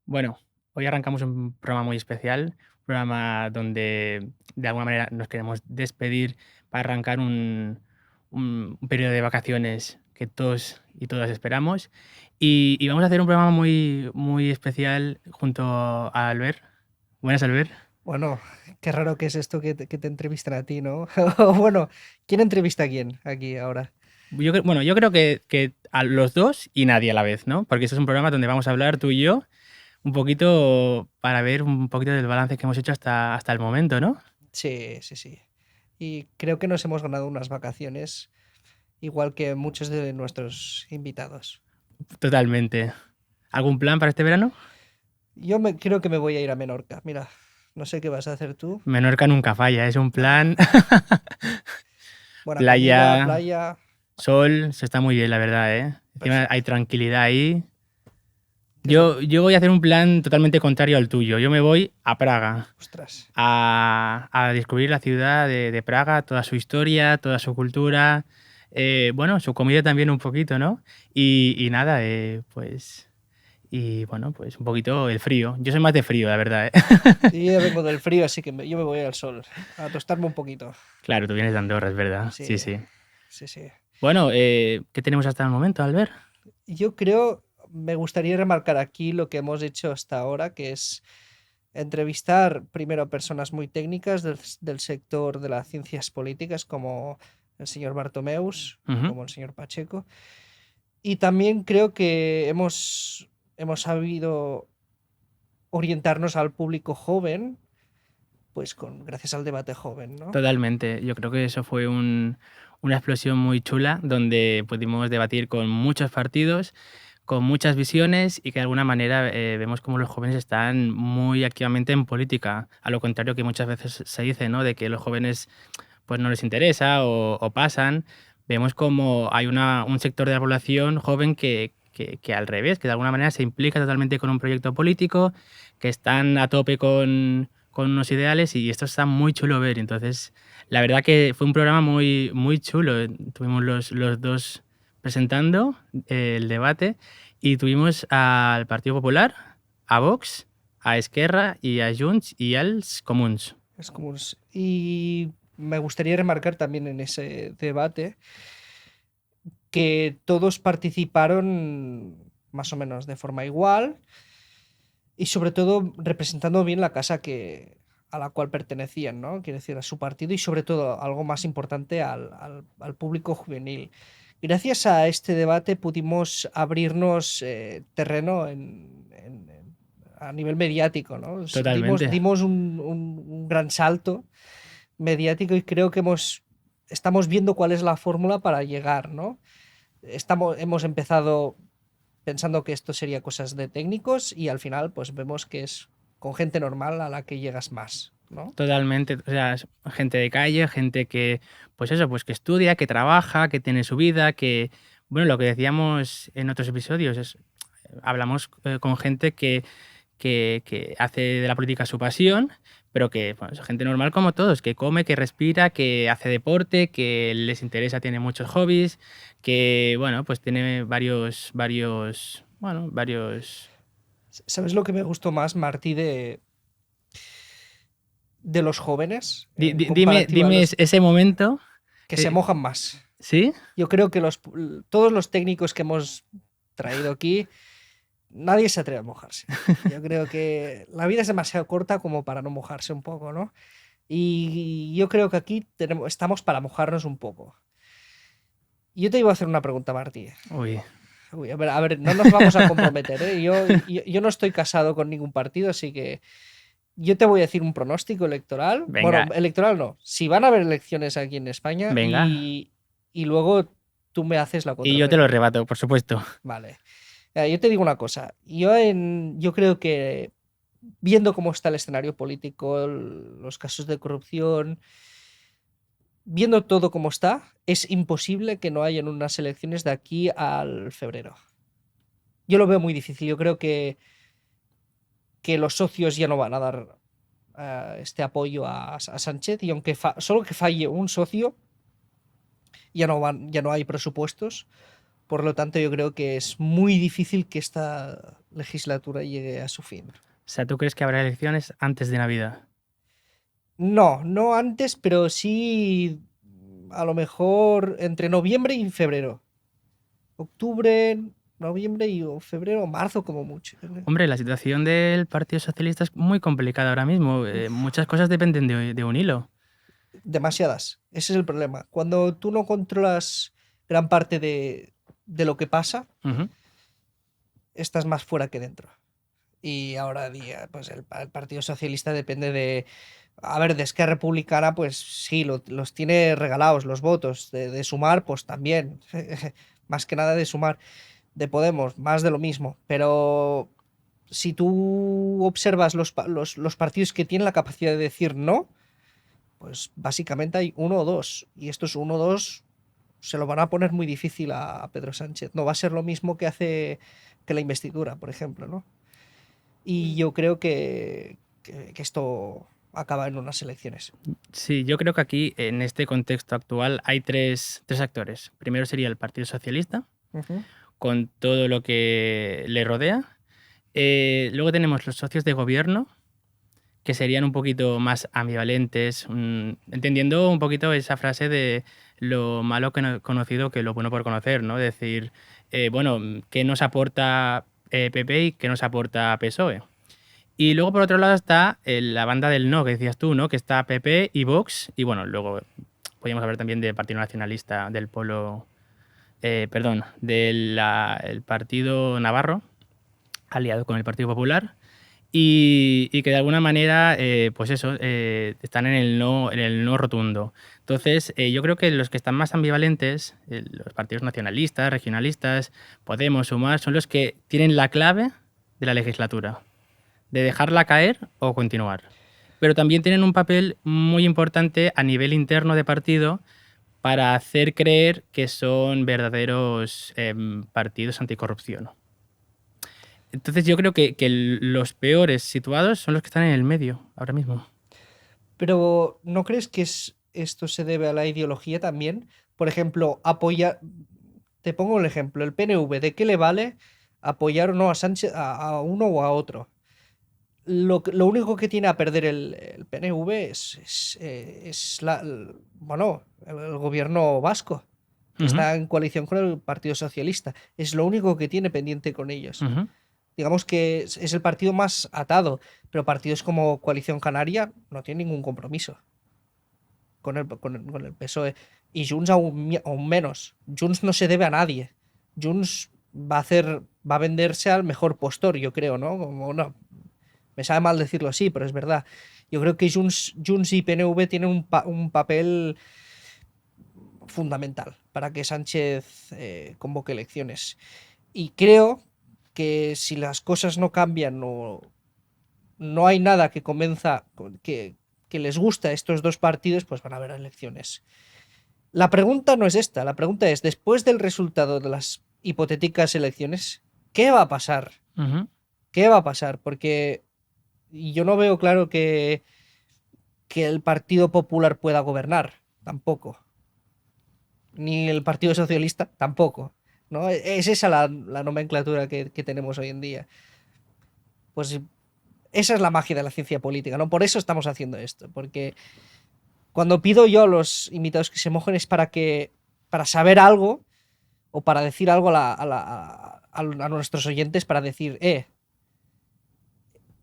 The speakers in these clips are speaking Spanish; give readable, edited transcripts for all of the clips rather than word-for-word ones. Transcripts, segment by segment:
Bueno, hoy arrancamos un programa muy especial, un programa donde de alguna manera nos queremos despedir para arrancar un periodo de vacaciones que todos y todas esperamos. Y vamos a hacer un programa muy, muy especial junto a Albert. Buenas, Albert. Bueno, qué raro que es esto que te entrevistan a ti, ¿no? Bueno, ¿quién entrevista a quién aquí ahora? Bueno, yo creo que a los dos y nadie a la vez, ¿no? Porque este es un programa donde vamos a hablar tú y yo un poquito para ver un poquito del balance que hemos hecho hasta el momento, ¿no? Sí, sí, sí. Y creo que nos hemos ganado unas vacaciones, igual que muchos de nuestros invitados. Totalmente. ¿Algún plan para este verano? Creo que me voy a ir a Menorca. Mira, no sé qué vas a hacer tú. Menorca nunca falla, es un plan. Nah, buena comida, Playa, playa. sol, se está muy bien, la verdad, ¿eh? Encima hay Perfecto. tranquilidad ahí. ¿Qué es lo Yo voy a hacer un plan totalmente contrario al tuyo. Yo me voy a Praga Ostras. a descubrir la ciudad de Praga, toda su historia, toda su cultura, bueno, su comida también un poquito, ¿no? Y nada, pues. Y bueno, pues un poquito el frío. Yo soy más de frío, la verdad, ¿eh? Y yo ya vengo del frío, así que yo me voy al sol, a tostarme un poquito. Claro, tú vienes de Andorra, es verdad. Sí, Sí, sí. sí, sí. Bueno, ¿qué tenemos hasta el momento, Albert? Yo creo, me gustaría remarcar aquí lo que hemos hecho hasta ahora, que es entrevistar primero a personas muy técnicas del sector de las ciencias políticas, como el señor Bartomeus, Ujú. como el señor Pacheco. Y también creo que hemos sabido orientarnos al público joven, pues gracias al debate joven, ¿no? Totalmente. Yo creo que eso fue una explosión muy chula donde pudimos debatir con muchos partidos, con muchas visiones y que de alguna manera vemos como los jóvenes están muy activamente en política, a lo contrario que muchas veces se dice, ¿no? De que los jóvenes pues no les interesa o pasan. Vemos como hay un sector de la población joven que al revés, que de alguna manera se implica totalmente con un proyecto político, que están a tope con unos ideales y esto está muy chulo ver. Entonces, la verdad que fue un programa muy, muy chulo. Tuvimos los dos presentando el debate y tuvimos al Partido Popular, a Vox, a Esquerra y a Junts y als Comuns. Es como y me gustaría remarcar también en ese debate que todos participaron más o menos de forma igual y sobre todo representando bien la casa a la cual pertenecían, ¿no? Quiere decir, a su partido y sobre todo, algo más importante, al público juvenil. Gracias a este debate pudimos abrirnos terreno a nivel mediático, ¿no? Totalmente. Dimos un gran salto mediático y creo que estamos viendo cuál es la fórmula para llegar, ¿no? Hemos empezado pensando que esto sería cosas de técnicos y al final pues vemos que es con gente normal a la que llegas más, ¿no? Totalmente, o sea, es gente de calle, gente que, pues eso, pues que estudia, que trabaja, que tiene su vida, que, bueno, lo que decíamos en otros episodios, hablamos con gente que hace de la política su pasión, pero que, bueno, es gente normal como todos, que come, que respira, que hace deporte, que les interesa, tiene muchos hobbies, que, bueno, pues tiene varios. ¿Sabes lo que me gustó más, Martí, de los jóvenes en Dime, comparativa a los ese momento, que se eh, mojan más? ¿sí? Yo creo que todos los técnicos que hemos traído aquí, nadie se atreve a mojarse. Yo creo que la vida es demasiado corta como para no mojarse un poco, ¿no? Y yo creo que aquí estamos para mojarnos un poco. Y yo te iba a hacer una pregunta, Martí. Uy, Uy, a ver, no nos vamos a comprometer, ¿eh? Yo no estoy casado con ningún partido, así que yo te voy a decir un pronóstico electoral. Bueno, venga, electoral no. Si van a haber elecciones aquí en España venga. y luego tú me haces la Y yo te lo contrarréplica. rebato, por supuesto. Vale. Yo te digo una cosa. Yo creo que viendo cómo está el escenario político, los casos de corrupción, viendo todo cómo está, es imposible que no hayan unas elecciones de aquí al febrero. Yo lo veo muy difícil. Yo creo que los socios ya no van a dar este apoyo a Sánchez y aunque solo que falle un socio, ya no hay presupuestos Por lo tanto, yo creo que es muy difícil que esta legislatura llegue a su fin. O sea, ¿tú crees que habrá elecciones antes de Navidad? No, no antes, pero sí a lo mejor entre noviembre y febrero. Octubre, noviembre y o febrero o marzo como mucho. Hombre, la situación del Partido Socialista es muy complicada ahora mismo. Uf, Muchas cosas dependen de un hilo. demasiadas. Ese es el problema. Cuando tú no controlas gran parte de lo que pasa, Ujú. estás más fuera que dentro. Y ahora día, pues el Partido Socialista depende de. A ver, de Esquerra Republicana, pues sí, los tiene regalados los votos. De Sumar, pues también. Más que nada de Sumar. De Podemos, más de lo mismo. Pero si tú observas los partidos que tienen la capacidad de decir no, pues básicamente hay uno o dos. Y estos uno o dos se lo van a poner muy difícil a Pedro Sánchez. No va a ser lo mismo que hace que la investidura, por ejemplo, ¿no? Y yo creo que esto acaba en unas elecciones. Sí, yo creo que aquí, en este contexto actual, hay tres actores. Primero sería el Partido Socialista, Ujú. con todo lo que le rodea. Luego tenemos los socios de gobierno, que serían un poquito más ambivalentes, entendiendo un poquito esa frase de lo malo conocido que lo bueno por conocer, ¿no? Es decir, bueno, ¿qué nos aporta PP y qué nos aporta PSOE? Y luego por otro lado está la banda del no, que decías tú, ¿no? Que está PP y Vox, y bueno, luego podríamos hablar también del Partido Nacionalista, del Polo, perdón, del el Partido Navarro, aliado con el Partido Popular, y que de alguna manera, pues eso, están en el no rotundo. Entonces, yo creo que los que están más ambivalentes, los partidos nacionalistas, regionalistas, Podemos, Sumar, son los que tienen la clave de la legislatura, de dejarla caer o continuar. Pero también tienen un papel muy importante a nivel interno de partido para hacer creer que son verdaderos partidos anticorrupción. Entonces yo creo que los peores situados son los que están en el medio ahora mismo. Pero ¿no crees que esto se debe a la ideología también? Por ejemplo, apoyar. Te pongo el ejemplo, el PNV, ¿de qué le vale apoyar o no a Sánchez, a uno o a otro? Lo único que tiene a perder el PNV bueno, el gobierno vasco, que Ujú, está en coalición con el Partido Socialista. Es lo único que tiene pendiente con ellos. ujú. Digamos que es el partido más atado, pero partidos como Coalición Canaria no tienen ningún compromiso con el PSOE. Y Junts aún menos. Junts no se debe a nadie. Junts va a venderse al mejor postor, yo creo, ¿no? Como, no, me sabe mal decirlo así, pero es verdad. Yo creo que Junts y PNV tienen un papel fundamental para que Sánchez convoque elecciones. Y creo que si las cosas no cambian o no hay nada que convenza que les gusta a estos dos partidos, pues van a haber elecciones. La pregunta no es esta, la pregunta es, después del resultado de las hipotéticas elecciones, ¿qué va a pasar? Ujú. ¿Qué va a pasar? Porque yo no veo claro que el Partido Popular pueda gobernar, tampoco. Ni el Partido Socialista, tampoco. ¿No? Es esa la nomenclatura que tenemos hoy en día. Pues esa es la magia de la ciencia política, ¿no? Por eso estamos haciendo esto, porque cuando pido yo a los invitados que se mojen es para saber algo o para decir algo a nuestros oyentes, para decir,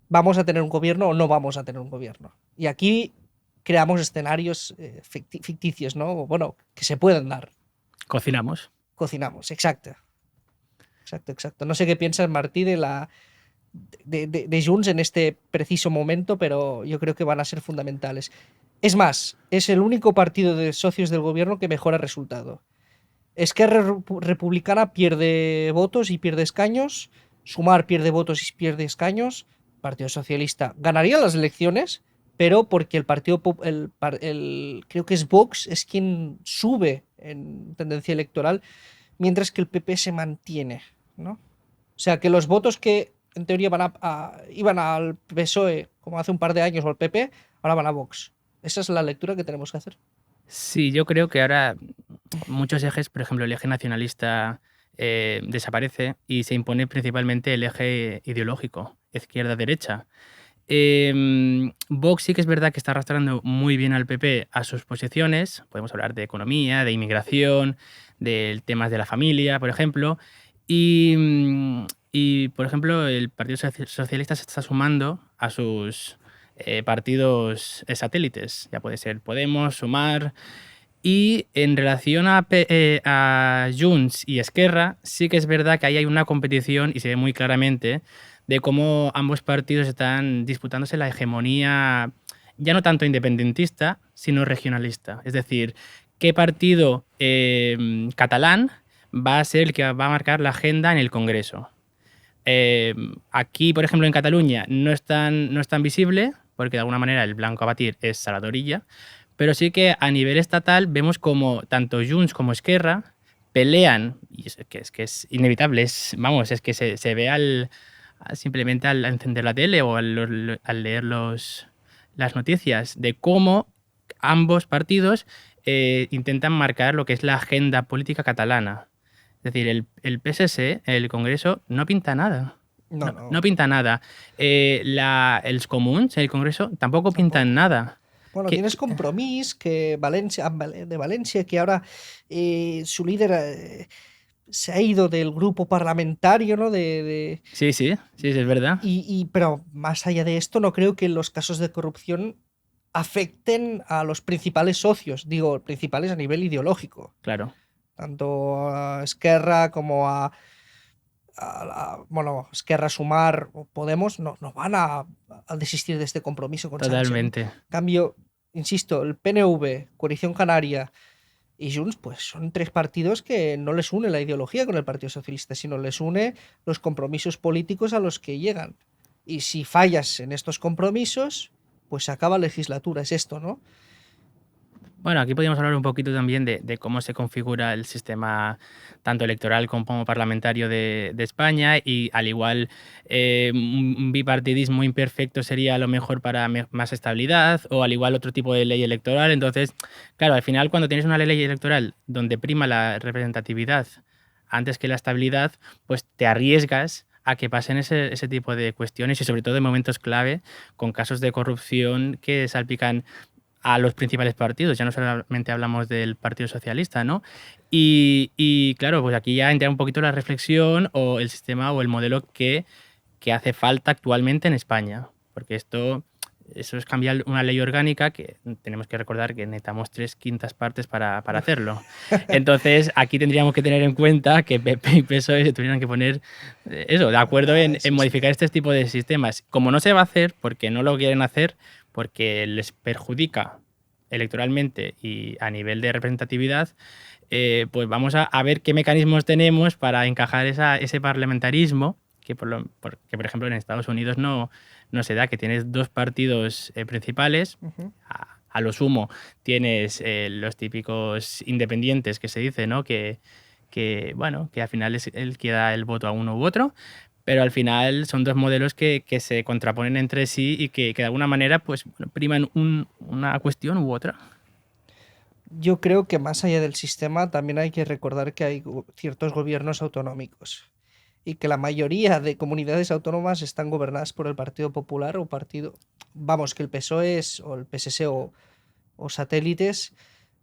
vamos a tener un gobierno o no vamos a tener un gobierno. Y aquí creamos escenarios ficticios, ¿no? Bueno, que se pueden dar. Cocinamos. Cocinamos, exacto. Exacto, exacto. No sé qué piensas, Martí, de Junts en este preciso momento, pero yo creo que van a ser fundamentales. Es más, es el único partido de socios del gobierno que mejora resultado. Esquerra Republicana pierde votos y pierde escaños. Sumar pierde votos y pierde escaños. Partido Socialista ganaría las elecciones, pero porque el partido, creo que es Vox, es quien sube en tendencia electoral, mientras que el PP se mantiene, ¿no? O sea, que los votos que en teoría iban al PSOE como hace un par de años o al PP, ahora van a Vox. Esa es la lectura que tenemos que hacer. Sí, yo creo que ahora muchos ejes, por ejemplo, el eje nacionalista desaparece y se impone principalmente el eje ideológico, izquierda-derecha. Vox sí que es verdad que está arrastrando muy bien al PP a sus posiciones. Podemos hablar de economía, de inmigración, de temas de la familia, por ejemplo. Y, por ejemplo, el Partido Socialista se está sumando a sus partidos satélites. Ya puede ser Podemos, Sumar. Y en relación a Junts y Esquerra, sí que es verdad que ahí hay una competición y se ve muy claramente de cómo ambos partidos están disputándose la hegemonía, ya no tanto independentista, sino regionalista. Es decir, qué partido catalán va a ser el que va a marcar la agenda en el Congreso. Aquí, por ejemplo, en Cataluña no es tan visible, porque de alguna manera el blanco a batir es Salatorilla, pero sí que a nivel estatal vemos como tanto Junts como Esquerra pelean, y es que es inevitable, vamos, es que se ve simplemente al encender la tele o al leer las noticias de cómo ambos partidos intentan marcar lo que es la agenda política catalana. Es decir, el PSC, el Congreso, no pinta nada. No, No no, pinta nada. Els Comuns, el Congreso, tampoco pintan tampoco. nada. Bueno, Que, tienes Compromís, que de Valencia, que ahora su líder se ha ido del grupo parlamentario, ¿no? sí, sí, sí, sí, es verdad. Pero más allá de esto, no creo que los casos de corrupción afecten a los principales socios, digo, principales a nivel ideológico, Claro, tanto a Esquerra como bueno, Esquerra, Sumar o Podemos no van a desistir de este compromiso con Sánchez. En totalmente. cambio, insisto, el PNV, Coalición Canaria y Junts, pues son tres partidos que no les une la ideología con el Partido Socialista, sino les une los compromisos políticos a los que llegan. Y si fallas en estos compromisos, pues se acaba la legislatura, es esto, ¿no? Bueno, aquí podríamos hablar un poquito también de cómo se configura el sistema tanto electoral como parlamentario de España y al igual un bipartidismo imperfecto sería lo mejor para más estabilidad o al igual otro tipo de ley electoral. Entonces, claro, al final cuando tienes una ley electoral donde prima la representatividad antes que la estabilidad, pues te arriesgas a que pasen ese tipo de cuestiones y sobre todo en momentos clave con casos de corrupción que salpican a los principales partidos, ya no solamente hablamos del Partido Socialista, ¿no? Y claro, pues aquí ya entra un poquito la reflexión o el sistema o el modelo que hace falta actualmente en España, porque eso es cambiar una ley orgánica que tenemos que recordar que necesitamos 3/5 partes para hacerlo. Entonces, aquí tendríamos que tener en cuenta que PP y PSOE se tuvieran que poner de acuerdo en Sí, sí. modificar este tipo de sistemas. Como no se va a hacer, porque no lo quieren hacer, porque les perjudica electoralmente y a nivel de representatividad, pues vamos a ver qué mecanismos tenemos para encajar ese parlamentarismo que, por ejemplo, en Estados Unidos no se da, que tienes dos partidos principales. Ujú. A lo sumo tienes los típicos independientes que se dice, ¿no? Bueno, que al final es el que da el voto a uno u otro, pero al final son dos modelos que se contraponen entre sí y que de alguna manera pues, bueno, priman una cuestión u otra. Yo creo que más allá del sistema también hay que recordar que hay ciertos gobiernos autonómicos y que la mayoría de comunidades autónomas están gobernadas por el Partido Popular o partido, vamos, que el PSOE o el PSS o satélites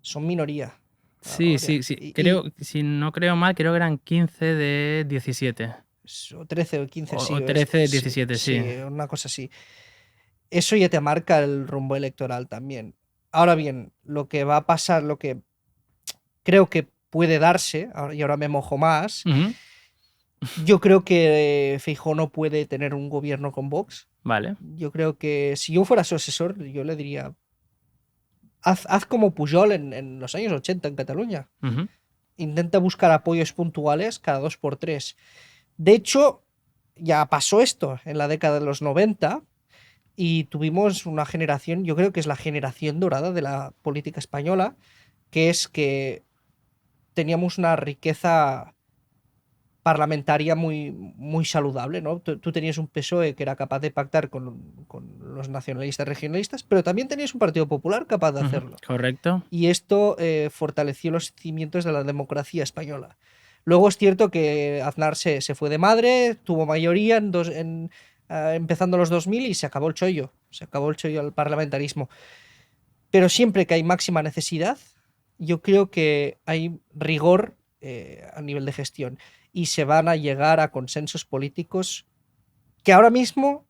son minoría Sí, ahora. sí, sí. Creo, si no creo mal, creo que eran 15 de 17. O 13 o 15, sí, O 13 de sí, 17, sí, sí. una cosa así. Eso ya te marca el rumbo electoral también. Ahora bien, lo que va a pasar, lo que creo que puede darse, y ahora me mojo más, Ujú. yo creo que Feijóo no puede tener un gobierno con Vox. Vale. Yo creo que si yo fuera su asesor, yo le diría, haz como Pujol en los años 80 en Cataluña. Ujú. Intenta buscar apoyos puntuales cada 2 por 3. De hecho, ya pasó esto en la década de los 90 y tuvimos una generación, yo creo que es la generación dorada de la política española, que es que teníamos una riqueza parlamentaria muy saludable, ¿no? Tú tenías un PSOE que era capaz de pactar con los nacionalistas regionalistas, pero también tenías un Partido Popular capaz de Ujú. hacerlo. Correcto. Y esto fortaleció los cimientos de la democracia española. Luego es cierto que Aznar se fue de madre, tuvo mayoría empezando los 2000 y se acabó el chollo. Se acabó el chollo al parlamentarismo. Pero siempre que hay máxima necesidad, yo creo que hay rigor a nivel de gestión y se van a llegar a consensos políticos que ahora mismo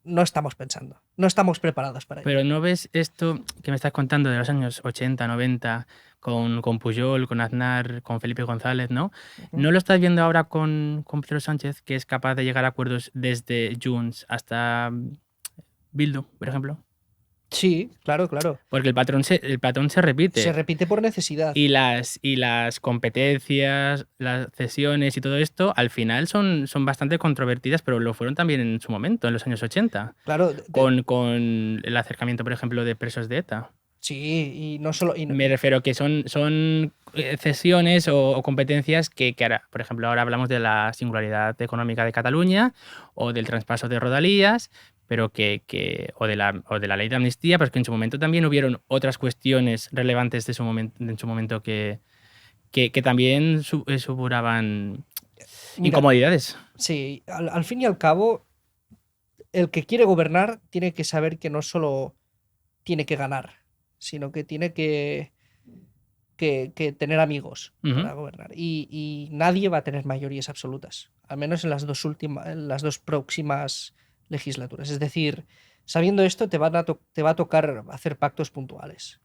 no estamos pensando, no estamos preparados para ello. Pero ¿no ves esto que me estás contando de los años 80, 90, con Pujol, con Aznar, con Felipe González, ¿no? Ujú. ¿No lo estás viendo ahora con Pedro Sánchez, que es capaz de llegar a acuerdos desde Junts hasta Bildu, por ejemplo? Sí, claro, claro. Porque el patrón se Se repite. repite por necesidad. Y las competencias, las cesiones y todo esto, al final son bastante controvertidas, pero lo fueron también en su momento, en los años 80, Claro, con el acercamiento, por ejemplo, de presos de ETA. sí, y no solo. Me refiero que son cesiones o competencias que ahora, por ejemplo, ahora hablamos de la singularidad económica de Cataluña o del traspaso de Rodalías, pero o de la ley de amnistía, pero es que en su momento también hubieron otras cuestiones relevantes en su momento que también supuraban Mira, incomodidades. sí, al fin y al cabo, el que quiere gobernar tiene que saber que no solo tiene que ganar, sino que tiene que tener amigos Ujú. para gobernar. Y nadie va a tener mayorías absolutas, al menos en las dos próximas legislaturas. Es decir, sabiendo esto, te va a tocar hacer pactos puntuales.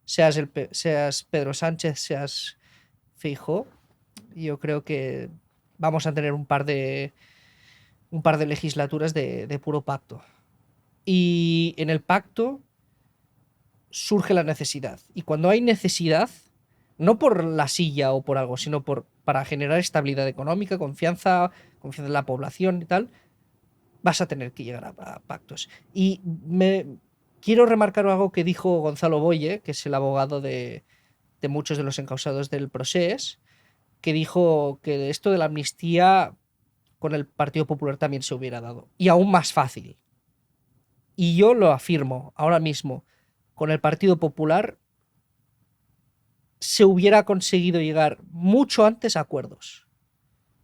Seas Pedro Sánchez, seas Feijóo, yo creo que vamos a tener un par de legislaturas de puro pacto. Y en el pacto surge la necesidad. Y cuando hay necesidad, no por la silla o por algo, sino para generar estabilidad económica, confianza en la población y tal, vas a tener que llegar a pactos. Y quiero remarcar algo que dijo Gonzalo Boye, que es el abogado de muchos de los encausados del Procés, que dijo que esto de la amnistía con el Partido Popular también se hubiera dado. Y aún más fácil. Y yo lo afirmo ahora mismo. Con el Partido Popular se hubiera conseguido llegar mucho antes a acuerdos.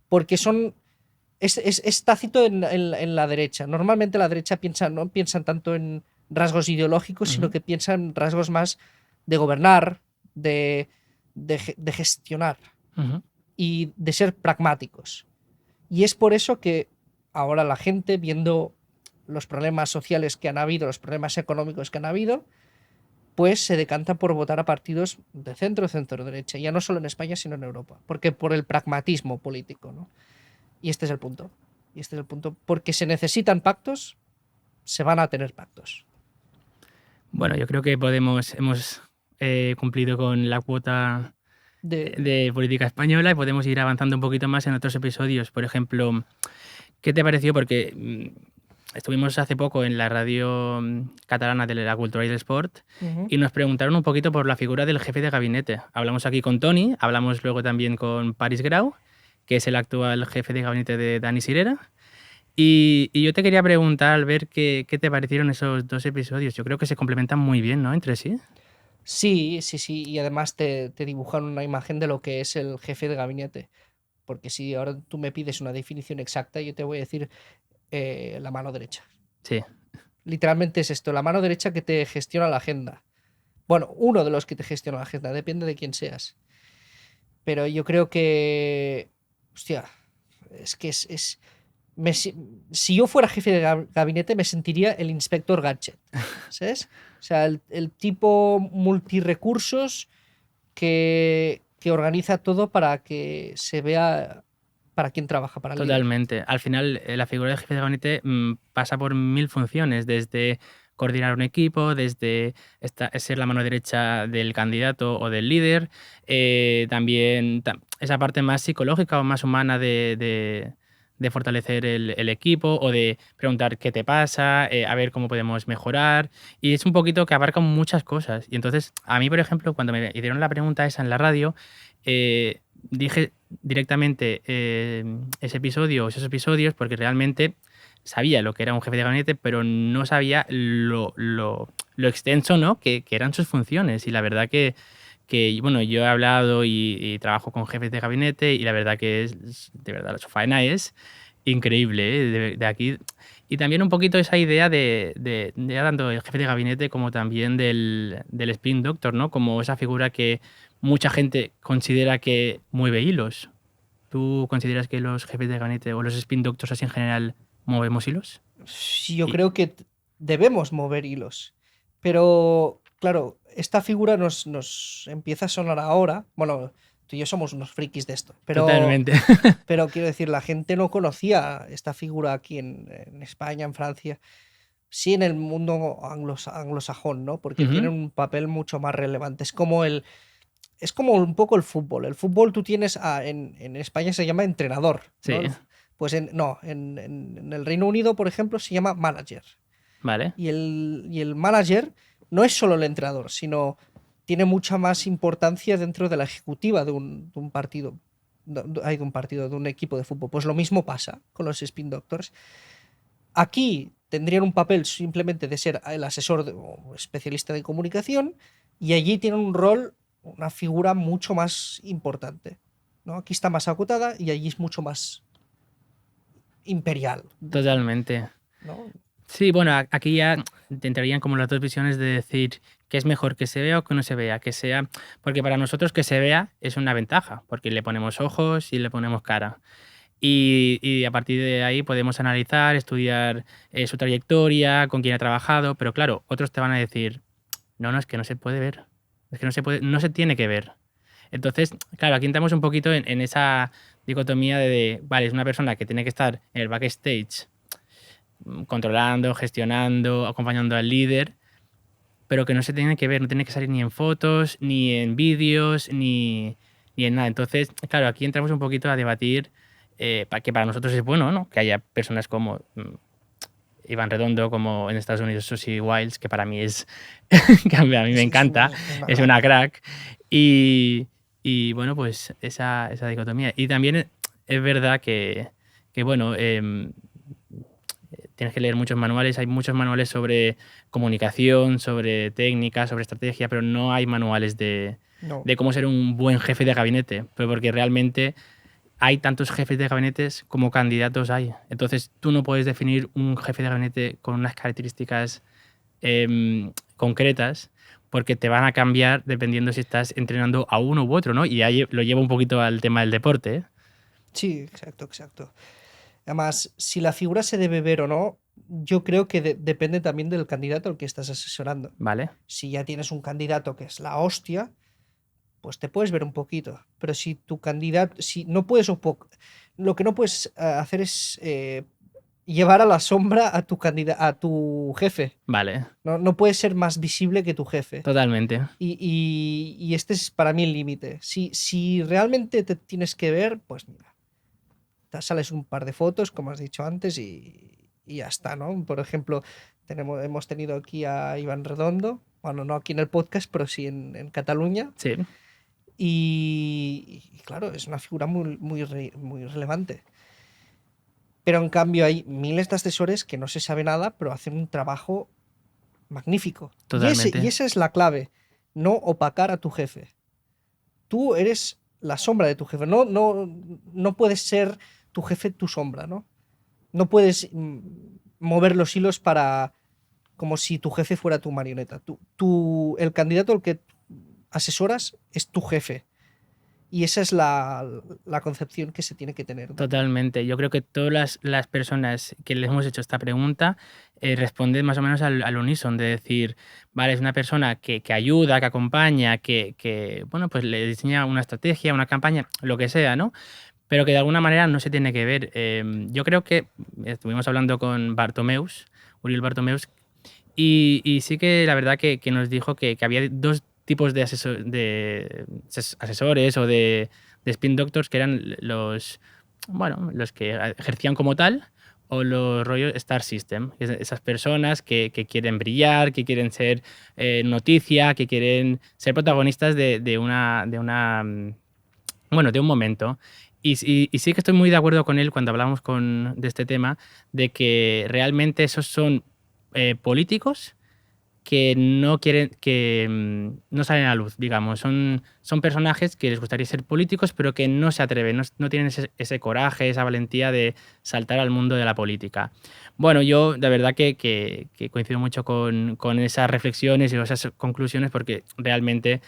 Porque es tácito en la derecha. Normalmente la derecha no piensan tanto en rasgos ideológicos, sino Ujú. que piensan en rasgos más de gobernar, de gestionar Ujú. y de ser pragmáticos. Y es por eso que ahora la gente, viendo los problemas sociales que han habido, los problemas económicos que han habido, pues se decanta por votar a partidos de centro, centro-derecha, ya no solo en España, sino en Europa, porque por el pragmatismo político, ¿no? Y este es el punto. Y este es el punto. Porque se necesitan pactos, se van a tener pactos. Bueno, yo creo que hemos cumplido con la cuota De... de política española y podemos ir avanzando un poquito más en otros episodios. Por ejemplo, ¿qué te pareció? Porque estuvimos hace poco en la radio catalana de la cultura y del sport Ujú. y nos preguntaron un poquito por la figura del jefe de gabinete. Hablamos aquí con Tony, hablamos luego también con Paris Grau, que es el actual jefe de gabinete de Dani Sirera. Y yo te quería preguntar, al ver qué te parecieron esos dos episodios. Yo creo que se complementan muy bien, ¿no? Entre sí. Sí, sí, sí. Y además te dibujan una imagen de lo que es el jefe de gabinete. Porque si ahora tú me pides una definición exacta, yo te voy a decir la mano derecha. Sí. Literalmente es esto, la mano derecha que te gestiona la agenda. Bueno, uno de los que te gestiona la agenda, depende de quién seas. Pero yo creo que... Hostia, es que si yo fuera jefe de gabinete me sentiría el inspector Gadget, ¿sabes? O sea, el tipo multirecursos que organiza todo para que se vea para quién trabaja, para el líder. Totalmente. Al final, la figura del jefe de gabinete pasa por mil funciones, desde coordinar un equipo, desde ser la mano derecha del candidato o del líder, también esa parte más psicológica o más humana de fortalecer el equipo o de preguntar qué te pasa, a ver cómo podemos mejorar. Y es un poquito que abarca muchas cosas. Y entonces, a mí, por ejemplo, cuando me hicieron la pregunta esa en la radio, dije directamente ese episodio o esos episodios porque realmente sabía lo que era un jefe de gabinete, pero no sabía lo extenso, ¿no? que eran sus funciones. Y la verdad que, bueno, yo he hablado y trabajo con jefes de gabinete y la verdad que de verdad, su faena es increíble, ¿eh? De aquí. Y también un poquito esa idea de tanto el jefe de gabinete como también del spin doctor, ¿no? Como esa figura que mucha gente considera que mueve hilos. ¿Tú consideras que los jefes de gabinete o los spin doctors así en general movemos hilos? Sí, yo Y, creo que debemos mover hilos. Pero, claro, esta figura nos empieza a sonar ahora. Bueno, tú y yo somos unos frikis de esto. totalmente. Pero quiero decir, la gente no conocía esta figura aquí en España, en Francia. Sí en el mundo anglosajón, ¿no? Porque Ujú. tienen un papel mucho más relevante. Es como un poco el fútbol. El fútbol tú tienes, en España se llama entrenador, ¿no? Sí, Pues no, en el Reino Unido, por ejemplo, se llama manager. vale. Y el manager no es solo el entrenador, sino tiene mucha más importancia dentro de la ejecutiva de un partido. Hay de un partido, de un equipo de fútbol. Pues lo mismo pasa con los spin doctors. Aquí tendrían un papel simplemente de ser el asesor o especialista de comunicación y allí tienen un rol, una figura mucho más importante, ¿no? Aquí está más acotada y allí es mucho más imperial, Totalmente. ¿no? Sí, bueno, aquí ya te entrarían como las dos visiones de decir que es mejor que se vea o que no se vea, que sea, porque para nosotros que se vea es una ventaja, porque le ponemos ojos y le ponemos cara. Y a partir de ahí podemos analizar, estudiar su trayectoria, con quién ha trabajado, pero claro, otros te van a decir, no, no, es que no se puede ver, es que no se puede, no se tiene que ver. Entonces, claro, aquí entramos un poquito en esa dicotomía vale, es una persona que tiene que estar en el backstage controlando, gestionando, acompañando al líder, pero que no se tiene que ver, no tiene que salir ni en fotos, ni en vídeos, ni en nada. Entonces, claro, aquí entramos un poquito a debatir que para nosotros es bueno, ¿no? Que haya personas como Iván Redondo, como en Estados Unidos Susie Wiles, que para mí es, que a mí me Es encanta, una es una crack. crack. Y bueno, pues esa dicotomía. Y también es verdad que bueno, tienes que leer muchos manuales, hay muchos manuales sobre comunicación, sobre técnica, sobre estrategia, pero no hay manuales No. de cómo ser un buen jefe de gabinete, pero porque realmente hay tantos jefes de gabinetes como candidatos hay. Entonces tú no puedes definir un jefe de gabinete con unas características concretas porque te van a cambiar dependiendo si estás entrenando a uno u otro, ¿no? Y ahí lo llevo un poquito al tema del deporte, ¿eh? Sí, exacto, exacto. Además, si la figura se debe ver o no, yo creo que depende también del candidato al que estás asesorando. ¿Vale? Si ya tienes un candidato que es la hostia, pues te puedes ver un poquito. Pero si tu candidato, si no puedes lo que no puedes hacer es llevar a la sombra a tu jefe. Vale, No, no puedes ser más visible que tu jefe. totalmente. Y este es para mí el límite. Si realmente te tienes que ver, pues mira, te sales un par de fotos, como has dicho antes, y ya está, ¿no? Por ejemplo, hemos tenido aquí a Iván Redondo, bueno, no aquí en el podcast, pero sí en Cataluña. Sí, Y claro, es una figura muy relevante. Pero en cambio hay miles de asesores que no se sabe nada, pero hacen un trabajo magnífico. Y totalmente. esa es la clave, no opacar a tu jefe. Tú eres la sombra de tu jefe. No puedes ser tu jefe tu sombra, ¿no? No puedes mover los hilos como si tu jefe fuera tu marioneta. El candidato al que asesoras es tu jefe. Y esa es la concepción que se tiene que tener también. Totalmente. Yo creo que todas las personas que les hemos hecho esta pregunta responden más o menos al unísono, de decir, vale, es una persona que ayuda, que acompaña, bueno, pues le diseña una estrategia, una campaña, lo que sea, ¿no? Pero que de alguna manera no se tiene que ver. Yo creo que estuvimos hablando con Bartomeus, Uriel Bartomeus, y sí que la verdad que nos dijo que había dos tipos de, asesores o de spin doctors que eran bueno, los que ejercían como tal o los rollos Star System, esas personas que quieren brillar, que quieren ser noticia, que quieren ser protagonistas bueno, de un momento. Y sí que estoy muy de acuerdo con él cuando hablamos de este tema, de que realmente esos son políticos que no quieren, que no salen a la luz, digamos. Son personajes que les gustaría ser políticos, pero que no se atreven, no tienen ese coraje, esa valentía de saltar al mundo de la política. Bueno, yo de verdad que coincido mucho con esas reflexiones y esas conclusiones, porque realmente,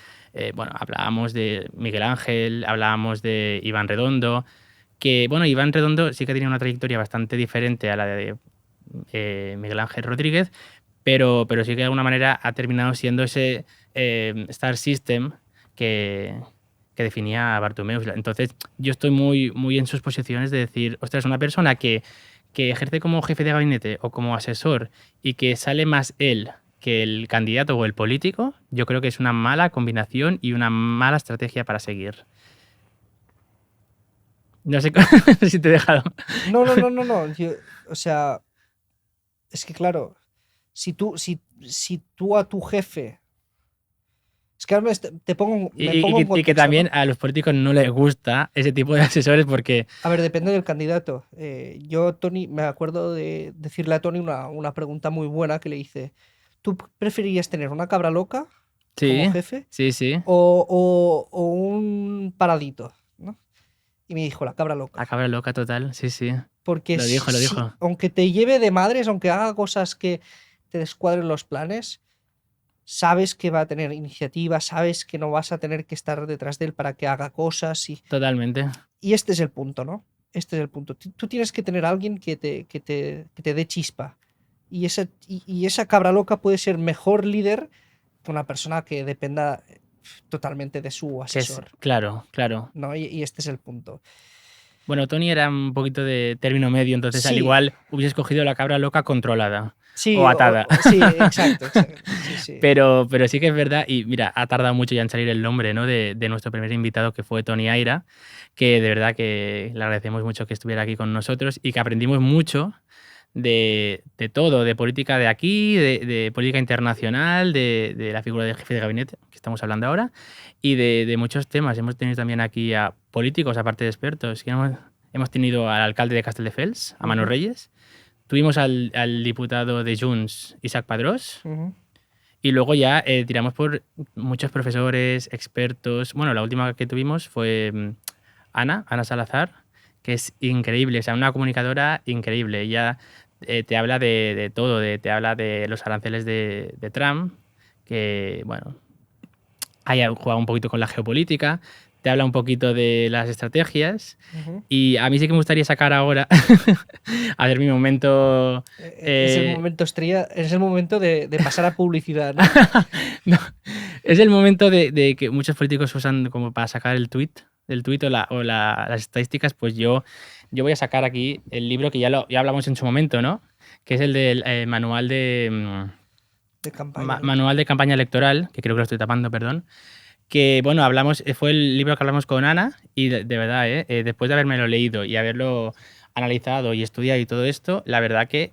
bueno, hablábamos de Miguel Ángel, hablábamos de Iván Redondo, que, bueno, Iván Redondo sí que tenía una trayectoria bastante diferente a la de Miguel Ángel Rodríguez, pero sí que de alguna manera ha terminado siendo ese Star System que definía a Bartomeu. Entonces, yo estoy muy en sus posiciones de decir, ostras, una persona que ejerce como jefe de gabinete o como asesor y que sale más él que el candidato o el político, yo creo que es una mala combinación y una mala estrategia para seguir. No sé si te he dejado. No, no, no, no, no. O sea, es que claro, si tú a tu jefe. Es que ahora me pongo en Y que contexto, también ¿no? a los políticos no les gusta ese tipo de asesores porque... A ver, depende del candidato. Yo, Tony, me acuerdo de decirle a Tony una pregunta muy buena que le hice. ¿Tú preferirías tener una cabra loca como Sí, jefe sí, sí. o un paradito? ¿No? Y me dijo, la cabra La loca. cabra loca total, sí, sí. Porque Lo dijo, lo si, dijo. aunque te lleve de madres, aunque haga cosas que te descuadren los planes, sabes que va a tener iniciativa, sabes que no vas a tener que estar detrás de él para que haga cosas. Totalmente. Y este es el punto, ¿no? Este es el punto. Tú tienes que tener a alguien que te dé chispa. Y esa cabra loca puede ser mejor líder que una persona que dependa totalmente de su Que es, asesor, claro, claro. ¿no? Y este es el punto. Bueno, Tony era un poquito de término medio, entonces al Sí, igual hubiese escogido la cabra loca controlada o sí, atada. sí, exacto, exacto. Sí, sí. Pero sí que es verdad, y mira, ha tardado mucho ya en salir el nombre, ¿no? de nuestro primer invitado, que fue Tony Aira, que de verdad que le agradecemos mucho que estuviera aquí con nosotros y que aprendimos mucho de todo, de política de aquí, de política internacional, de la figura del jefe de gabinete, que estamos hablando ahora, y de muchos temas. Hemos tenido también aquí a políticos, aparte de expertos. Que hemos tenido al alcalde de Castelldefels, a Manu Ujú, Reyes. Tuvimos al diputado de Junts, Isaac Padrós. ujú. Y luego ya tiramos por muchos profesores, expertos. Bueno, la última que tuvimos fue Ana Salazar, que es increíble, o sea, una comunicadora increíble. Ella te habla de todo, te habla de los aranceles de Trump, que, bueno, haya jugado un poquito con la geopolítica, te habla un poquito de las estrategias. Ujú. Y a mí sí que me gustaría sacar ahora, a ver mi momento... Es el eh, momento estrella, es el momento de pasar a publicidad, ¿no? no, es el momento de que muchos políticos usan como para sacar el tweet las estadísticas, pues yo voy a sacar aquí el libro que ya hablamos en su momento, ¿no? Que es el del manual De campaña, ¿no? manual de campaña electoral, que creo que lo estoy tapando, perdón. Que bueno, fue el libro que hablamos con Ana y de verdad, después de haberme leído y haberlo analizado y estudiado y todo esto, la verdad que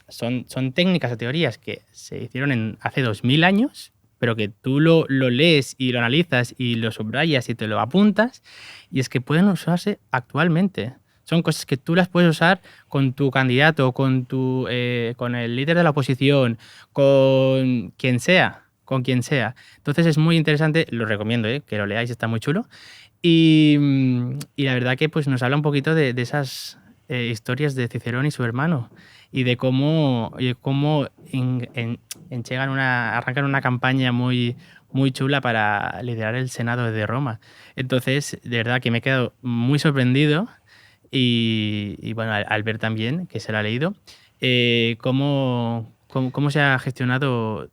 son técnicas o teorías que se hicieron hace 2000 años, pero que tú lo lees y lo analizas y lo subrayas y te lo apuntas y es que pueden usarse actualmente. Son cosas que tú las puedes usar con tu candidato, con el líder de la oposición, con quien sea, con quien sea. Entonces es muy interesante, lo recomiendo, que lo leáis, está muy chulo. Y la verdad que pues, nos habla un poquito de esas historias de Cicerón y su hermano y de cómo arrancan una campaña muy chula para liderar el Senado de Roma. Entonces, de verdad que me he quedado muy sorprendido y bueno, al ver también, que se lo ha leído, cómo se ha gestionado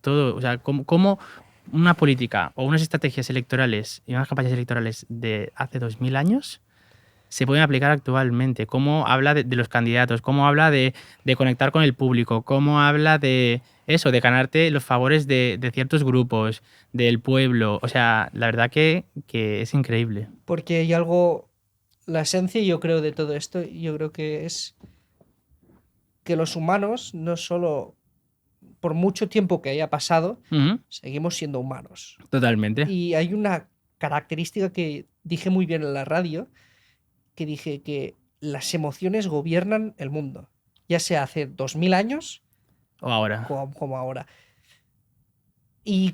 todo, o sea, cómo una política o unas estrategias electorales y unas campañas electorales de hace 2000 años se pueden aplicar actualmente. Cómo habla de los candidatos, cómo habla de conectar con el público, cómo habla de eso, de ganarte los favores de ciertos grupos, del pueblo. O sea, la verdad que es increíble. Porque hay algo, la esencia, yo creo, de todo esto, yo creo que es que los humanos, no solo por mucho tiempo que haya pasado, Ujú. seguimos siendo humanos. Totalmente. Y hay una característica que dije muy bien en la radio, que dije que las emociones gobiernan el mundo, ya sea hace 2000 años O ahora. como ahora. Y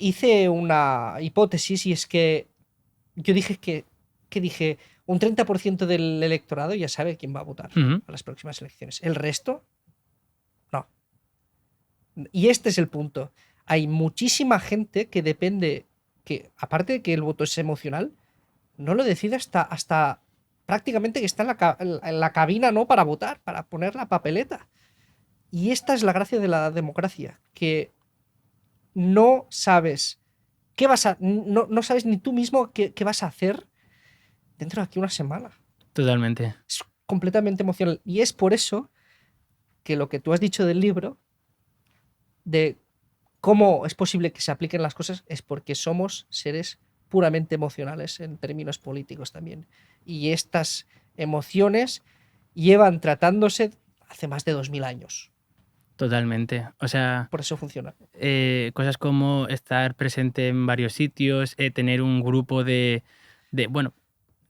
hice una hipótesis y es que yo dije que dije, un 30% del electorado ya sabe quién va a votar Ujú. a las próximas elecciones. El resto, no. Y este es el punto. Hay muchísima gente que depende, que aparte de que el voto es emocional, no lo decide hasta prácticamente que está en la cabina, ¿no? Para votar, para poner la papeleta. Y esta es la gracia de la democracia, que no sabes qué vas a, no sabes ni tú mismo qué vas a hacer dentro de aquí una semana. Totalmente. Es completamente emocional. Y es por eso que lo que tú has dicho del libro, de cómo es posible que se apliquen las cosas, es porque somos seres puramente emocionales en términos políticos también. Y estas emociones llevan tratándose hace más de 2000 años. Totalmente. O sea, Por eso funciona. cosas como estar presente en varios sitios, tener un grupo bueno,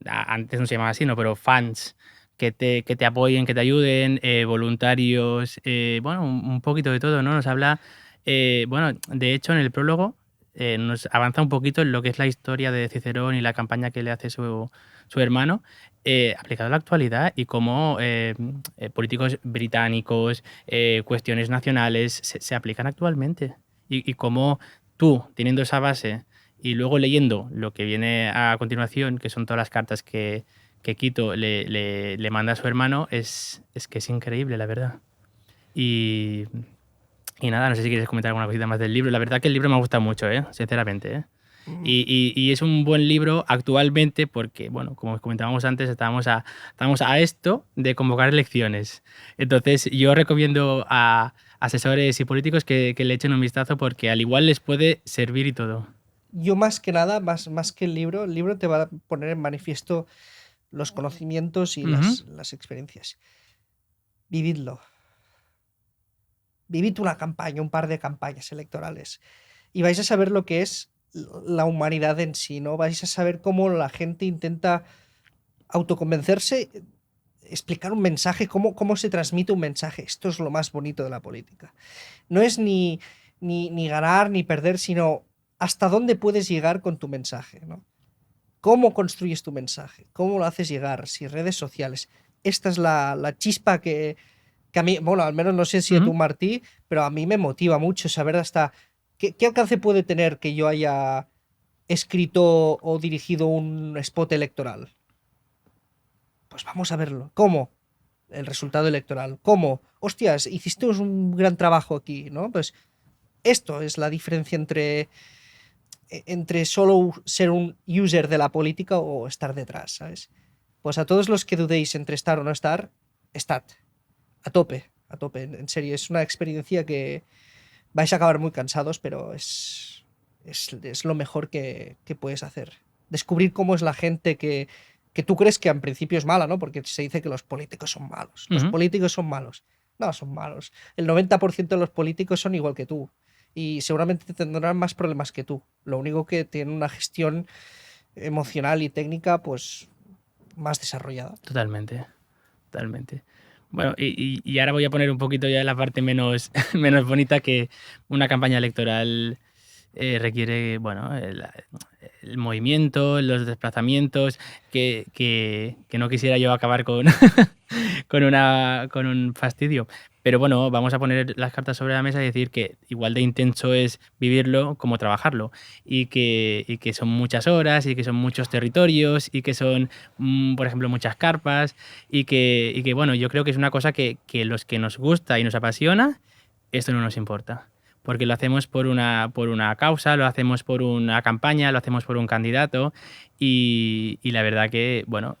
antes no se llamaba así, ¿no? Pero fans que te apoyen, que te ayuden, voluntarios, bueno, un poquito de todo, ¿no? Nos habla, bueno, de hecho en el prólogo nos avanza un poquito en lo que es la historia de Cicerón y la campaña que le hace su hermano, aplicado a la actualidad y cómo políticos británicos, cuestiones nacionales se aplican actualmente. Y cómo tú, teniendo esa base y luego leyendo lo que viene a continuación, que son todas las cartas que Quito le manda a su hermano, es que es increíble, la verdad. Y, y nada, no sé si quieres comentar alguna cosita más del libro. La verdad que el libro me gusta mucho, sinceramente. Mm. Y es un buen libro actualmente porque, bueno, como comentábamos antes, estamos a esto de convocar elecciones. Entonces, yo recomiendo a asesores y políticos que le echen un vistazo porque al igual les puede servir y todo. Yo más que nada, más que el libro te va a poner en manifiesto los conocimientos y Ujú. las experiencias. Vividlo. Vivid una campaña, un par de campañas electorales. Y vais a saber lo que es la humanidad en sí, ¿no? Vais a saber cómo la gente intenta autoconvencerse, explicar un mensaje, cómo se transmite un mensaje. Esto es lo más bonito de la política. No es ni ganar ni perder, sino hasta dónde puedes llegar con tu mensaje, ¿no? ¿Cómo construyes tu mensaje? ¿Cómo lo haces llegar? Si redes sociales. Esta es la chispa que a mí, bueno, al menos no sé si a tú, Ujú. Martí, pero a mí me motiva mucho saber hasta qué alcance puede tener que yo haya escrito o dirigido un spot electoral. Pues vamos a verlo. ¿Cómo? El resultado electoral. ¿Cómo? Hostias, hiciste un gran trabajo aquí, ¿no? Pues esto es la diferencia entre solo ser un user de la política o estar detrás, ¿sabes? Pues a todos los que dudéis entre estar o no estar, estad. A tope, a tope. En serio, es una experiencia que vais a acabar muy cansados, pero es lo mejor que puedes hacer. Descubrir cómo es la gente que tú crees que en principio es mala, ¿no? Porque se dice que los políticos son malos. Los Ujú. políticos son malos. No, son malos. El 90% de los políticos son igual que tú. Y seguramente tendrán más problemas que tú. Lo único que tienen una gestión emocional y técnica, pues, más desarrollada. Totalmente, totalmente. Bueno, y ahora voy a poner un poquito ya la parte menos, menos bonita que una campaña electoral requiere, bueno, el movimiento, los desplazamientos, que no quisiera yo acabar con, con un fastidio. Pero bueno, vamos a poner las cartas sobre la mesa y decir que igual de intenso es vivirlo como trabajarlo. Y que son muchas horas, y que son muchos territorios, y que son, por ejemplo, muchas carpas. Y que bueno, yo creo que es una cosa que los que nos gusta y nos apasiona, esto no nos importa porque lo hacemos por una causa, lo hacemos por una campaña, lo hacemos por un candidato y la verdad que, bueno,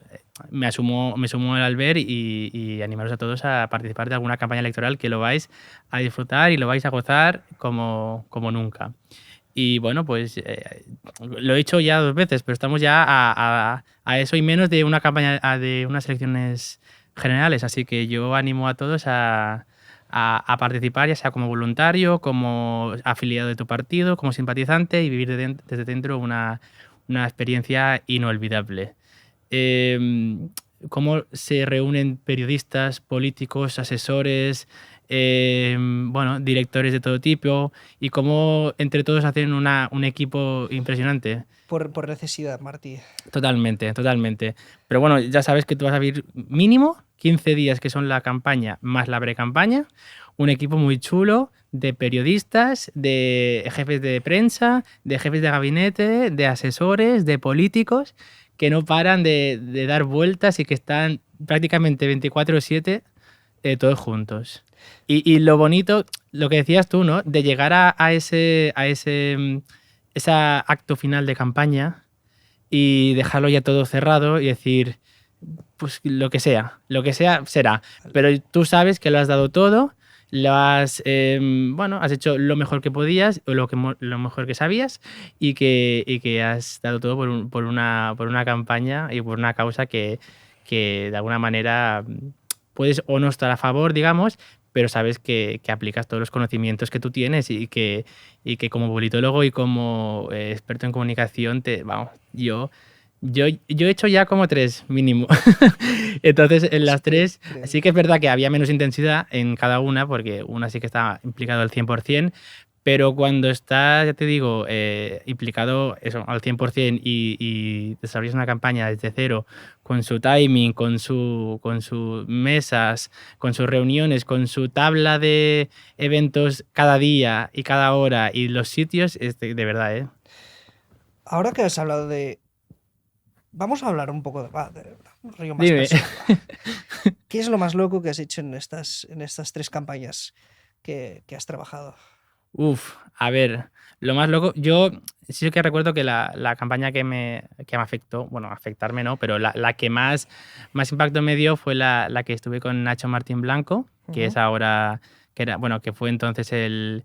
me sumo al ver y animaros a todos a participar de alguna campaña electoral que lo vais a disfrutar y lo vais a gozar como nunca. Y bueno, pues lo he hecho ya 2 veces, pero estamos ya a eso y menos de una campaña, de unas elecciones generales, así que yo animo a todos a participar, ya sea como voluntario, como afiliado de tu partido, como simpatizante y vivir desde dentro una experiencia inolvidable. Eh, ¿Cómo se reúnen periodistas, políticos, asesores, bueno, directores de todo tipo y cómo entre todos hacen un equipo impresionante. Por necesidad, Martí. Totalmente, totalmente. Pero bueno, ya sabes que tú vas a vivir mínimo 15 días, que son la campaña más la pre-campaña. Un equipo muy chulo de periodistas, de jefes de prensa, de jefes de gabinete, de asesores, de políticos, que no paran de dar vueltas y que están prácticamente 24/7 todos juntos. Y lo bonito, lo que decías tú, ¿no? De llegar ese acto final de campaña y dejarlo ya todo cerrado y decir, pues lo que sea será. Pero tú sabes que lo has dado todo, bueno, has hecho lo mejor que podías o lo mejor que sabías y que has dado todo por una campaña y por una causa que de alguna manera puedes o no estar a favor, digamos, pero sabes que aplicas todos los conocimientos que tú tienes y que como politólogo y como experto en comunicación, vamos, yo he hecho ya como 3 mínimo. Entonces, en las tres, sí que es verdad que había menos intensidad en cada una, porque una sí que estaba implicado al 100%, pero cuando estás, ya te digo, implicado eso, al 100% y desarrollas una campaña desde cero, con su timing, con sus mesas, con sus reuniones, con su tabla de eventos cada día y cada hora y los sitios, es de verdad, ¿eh? Ahora que has hablado de... Vamos a hablar un poco de un rollo más Dime. personal. Va. ¿Qué es lo más loco que has hecho en estas 3 campañas que has trabajado? Uf, a ver, lo más loco, yo sí que recuerdo que la campaña que me afectó, bueno, afectarme no, pero la que más impacto me dio fue la que estuve con Nacho Martín Blanco, que es ahora, que era, bueno, que fue entonces el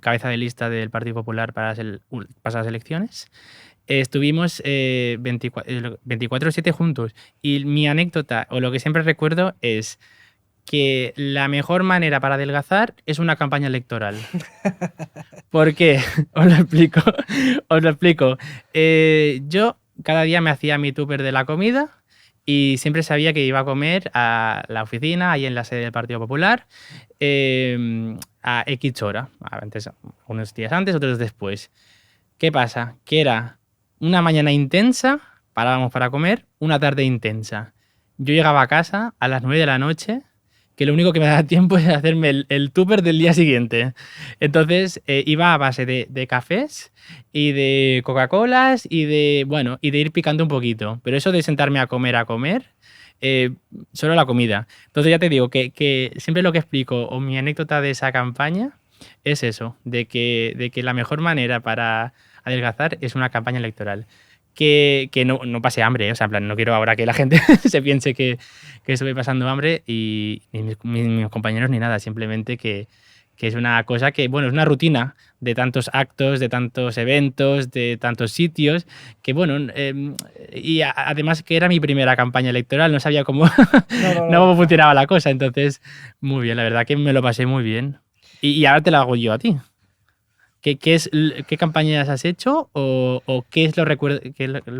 cabeza de lista del Partido Popular para las pasadas elecciones. Estuvimos 24/7 juntos y mi anécdota, o lo que siempre recuerdo es que la mejor manera para adelgazar es una campaña electoral. ¿Por qué? Os lo explico. Os lo explico. Yo cada día me hacía mi tupper de la comida y siempre sabía que iba a comer a la oficina, ahí en la sede del Partido Popular, a X hora. Antes, unos días antes, otros después. ¿Qué pasa? Que era una mañana intensa, parábamos para comer, una tarde intensa. Yo llegaba a casa a las 9 de la noche, que lo único que me daba tiempo es hacerme el tupper del día siguiente. Entonces iba a base de cafés y de Coca-Colas bueno, y de ir picando un poquito. Pero eso de sentarme a comer, solo la comida. Entonces ya te digo que siempre lo que explico o mi anécdota de esa campaña es eso, de que la mejor manera para adelgazar es una campaña electoral. Que no pase hambre, ¿eh? O sea, en plan, no quiero ahora que la gente se piense que estoy pasando hambre y ni mis compañeros ni nada, simplemente que es una cosa que, bueno, es una rutina de tantos actos, de tantos eventos, de tantos sitios, que bueno, además que era mi primera campaña electoral, no sabía cómo, no cómo funcionaba la cosa, entonces, muy bien, la verdad que me lo pasé muy bien. Y ahora te la hago yo a ti. ¿Qué campañas has hecho o qué es lo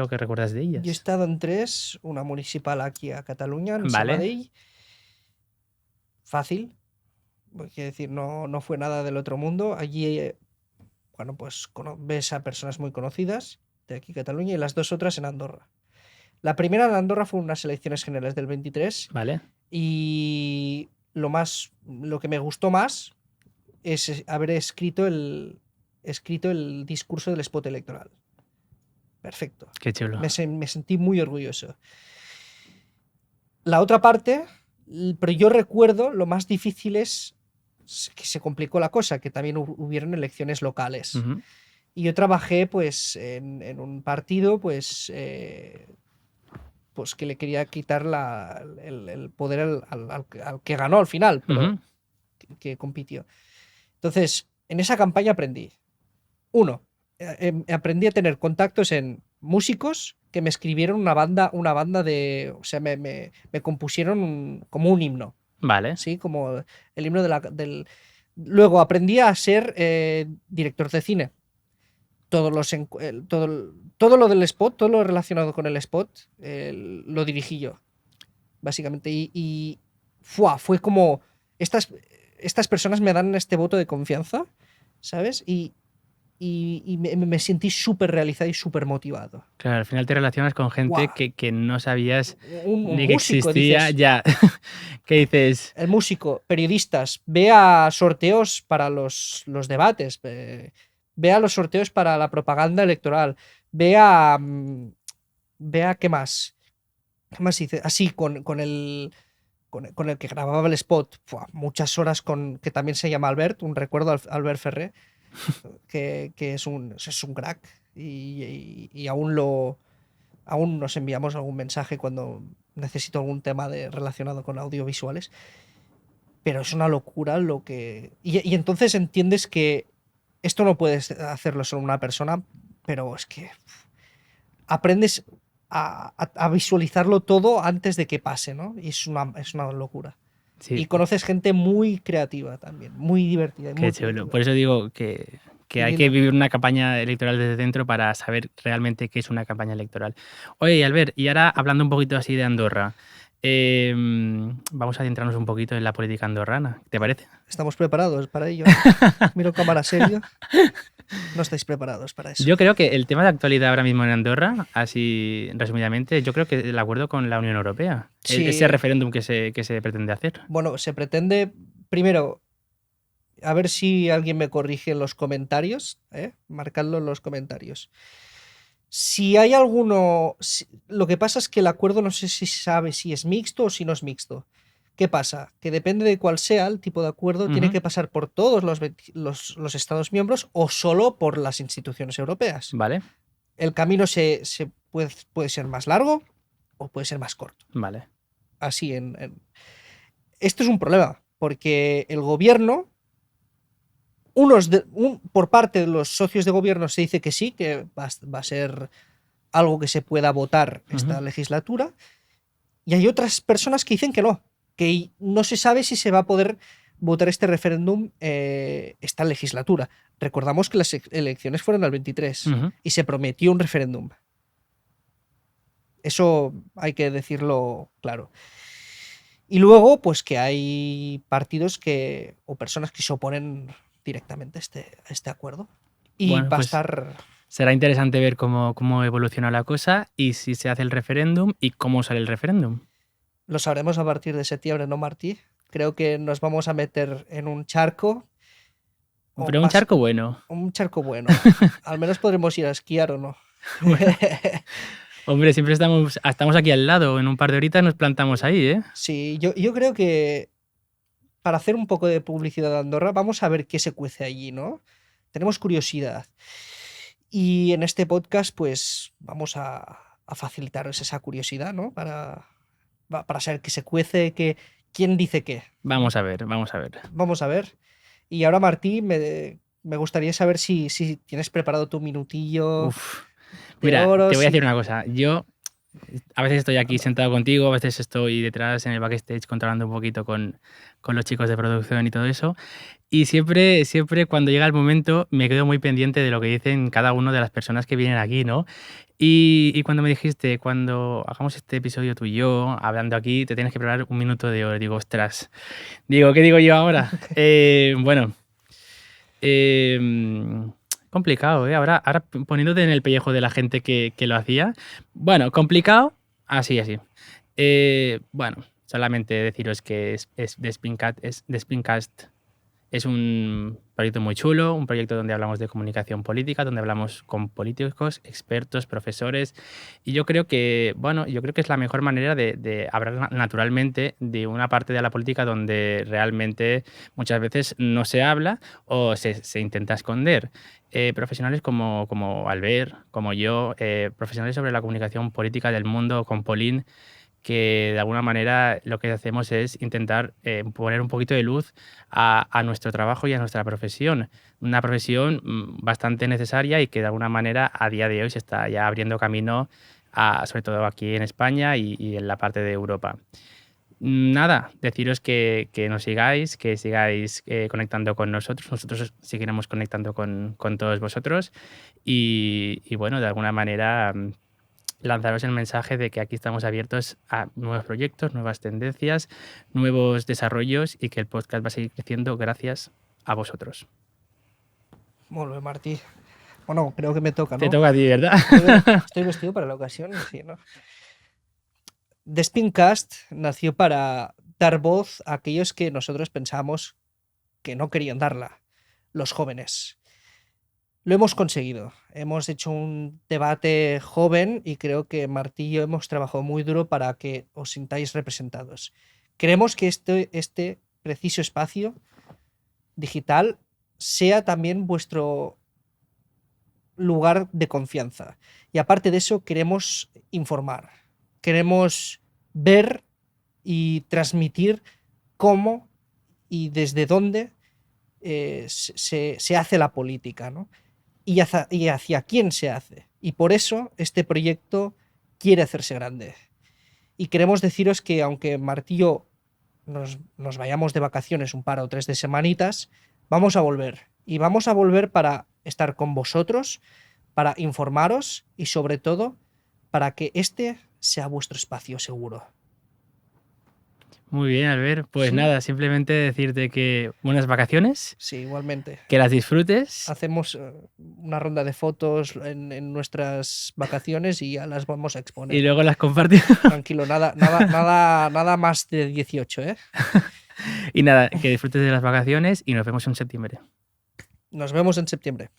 que recuerdas de Yo he ellas? estado en 3, una municipal aquí a Cataluña, en Vale, Sabadell. Fácil, quiero decir, no fue nada del otro mundo. Allí, bueno, pues ves a personas muy conocidas de aquí Cataluña y las 2 otras en Andorra. La primera en Andorra fue unas elecciones generales del 23 vale. y lo que me gustó más es haber escrito el discurso del spot electoral. Perfecto. Qué chulo. Me sentí muy orgulloso. La otra parte, pero yo recuerdo lo más difícil es que se complicó la cosa, que también hubieron elecciones locales. Ujú. Y yo trabajé pues en un partido pues que le quería quitar el poder al que ganó al final, pero Ujú. que compitió. Entonces, en esa campaña aprendí. Uno, aprendí a tener contactos en músicos que me escribieron una banda de, o sea, me compusieron como un himno, Vale. ¿sí? Como el himno del... Luego aprendí a ser director de cine. Todo lo del spot, todo lo relacionado con el spot, lo dirigí yo, básicamente. Fue como... Estas, estas personas me dan este voto de confianza, ¿sabes? Y me sentí súper realizado y súper motivado. Claro, al final te relacionas con gente ¡Guau! que no sabías Un ni que músico, existía, dices, ya. ¿Qué dices? el músico, periodistas, ve a sorteos para los debates, ve a los sorteos para la propaganda electoral, ve a... ve a ¿qué más? ¿Qué más dice? Así, con el que grababa el spot, muchas horas que también se llama Albert, un recuerdo a Albert Ferré, que es un crack y aún nos enviamos algún mensaje cuando necesito algún tema relacionado con audiovisuales, pero es una locura lo que... Y entonces entiendes que esto no puedes hacerlo solo una persona, pero es que aprendes a visualizarlo todo antes de que pase, ¿no? Y es una locura. Sí, Y conoces gente muy creativa también, muy divertida y qué muy chulo. creativa. Por eso digo que Y hay que dime, vivir una campaña electoral desde dentro para saber realmente qué es una campaña electoral. Oye, Albert, y ahora hablando un poquito así de Andorra, vamos a adentrarnos un poquito en la política andorrana. ¿Te parece? ¿estamos preparados para ello? Miro cámara serio. No estáis preparados para eso. Yo creo que el tema de actualidad ahora mismo en Andorra, así resumidamente, yo creo que el acuerdo con la Unión Europea, ese Sí, referéndum que se pretende hacer. bueno, se pretende, primero, a ver si alguien me corrige en los comentarios, ¿eh? Marcadlo en los comentarios. Si hay alguno, lo que pasa es que el acuerdo no sé si sabe si es mixto o si no es mixto. ¿Qué pasa? Que depende de cuál sea el tipo de acuerdo, tiene Ujú. que pasar por todos los Estados miembros o solo por las instituciones europeas. Vale, El camino puede ser más largo o puede ser más corto. vale. Así Esto es un problema, porque el gobierno, por parte de los socios de gobierno se dice que sí, que va a ser algo que se pueda votar Ujú. esta legislatura, y hay otras personas que dicen que no se sabe si se va a poder votar este referéndum esta legislatura. Recordamos que las elecciones fueron el 23 Ujú. y se prometió un referéndum. Eso hay que decirlo claro. Y luego, pues que hay partidos o personas que se oponen directamente a este acuerdo. Y Bueno, va a pues estar, será interesante ver cómo evoluciona la cosa y si se hace el referéndum y cómo sale el referéndum. lo sabremos a partir de septiembre, ¿no, Martí? Creo que nos vamos a meter en un charco, o Pero un más, charco bueno. un charco bueno. Al menos podremos ir a esquiar o no. Bueno, hombre, siempre estamos aquí al lado. En un par de horitas nos plantamos ahí, ¿eh? Sí, yo creo que para hacer un poco de publicidad de Andorra, vamos a ver qué se cuece allí, ¿no? Tenemos curiosidad. Y en este podcast, pues vamos a facilitaros esa curiosidad, ¿no? Para saber qué se cuece, quién dice qué. Vamos a ver, vamos a ver. Vamos a ver. Y ahora, Martí, me gustaría saber si tienes preparado tu minutillo Uf. de Mira, oro, te voy a decir si... una cosa. Yo a veces estoy aquí sentado contigo, a veces estoy detrás en el backstage controlando un poquito con los chicos de producción y todo eso. Y siempre cuando llega el momento me quedo muy pendiente de lo que dicen cada una de las personas que vienen aquí, ¿no? Y cuando me dijiste, cuando hagamos este episodio tú y yo, hablando aquí, te tienes que preparar un minuto de oro. Digo, ostras, digo, ¿qué digo yo ahora? Bueno, eh, complicado, ¿eh? Ahora poniéndote en el pellejo de la gente que lo hacía. Bueno, complicado, así. Bueno, solamente deciros que es The Spincast es un proyecto muy chulo, un proyecto donde hablamos de comunicación política, donde hablamos con políticos, expertos, profesores. Y yo creo que, bueno, yo creo que es la mejor manera de hablar naturalmente de una parte de la política donde realmente muchas veces no se habla o se intenta esconder. Profesionales como Albert, como yo, profesionales sobre la comunicación política del mundo, con Pauline, que de alguna manera lo que hacemos es intentar poner un poquito de luz a nuestro trabajo y a nuestra profesión. Una profesión bastante necesaria y que de alguna manera a día de hoy se está ya abriendo camino, sobre todo aquí en España y en la parte de Europa. Nada, deciros que nos sigáis, que sigáis conectando con nosotros. Nosotros seguiremos conectando con todos vosotros y bueno, de alguna manera lanzaros el mensaje de que aquí estamos abiertos a nuevos proyectos, nuevas tendencias, nuevos desarrollos y que el podcast va a seguir creciendo gracias a vosotros. Molt bé, Martí. Bueno, creo que me toca, Te ¿no? toca a ti, ¿verdad? Estoy vestido para la ocasión, sí, ¿no? The Spincast nació para dar voz a aquellos que nosotros pensamos que no querían darla, los jóvenes. Lo hemos conseguido. Hemos hecho un debate joven y creo que Martí y yo hemos trabajado muy duro para que os sintáis representados. Queremos que este preciso espacio digital sea también vuestro lugar de confianza. Y aparte de eso, queremos informar. Queremos ver y transmitir cómo y desde dónde se hace la política, ¿no? Y hacia quién se hace. Y por eso este proyecto quiere hacerse grande. Y queremos deciros que aunque Martí y yo nos vayamos de vacaciones un par o tres de semanitas, vamos a volver. Y vamos a volver para estar con vosotros, para informaros y sobre todo para que este sea vuestro espacio seguro. Muy bien, Albert. Pues Sí. nada, simplemente decirte que buenas vacaciones, Sí, igualmente. que las disfrutes. Hacemos una ronda de fotos en nuestras vacaciones y ya las vamos a exponer. Y luego las compartimos. Tranquilo, nada más de 18, ¿eh? Y nada, que disfrutes de las vacaciones y nos vemos en septiembre. Nos vemos en septiembre.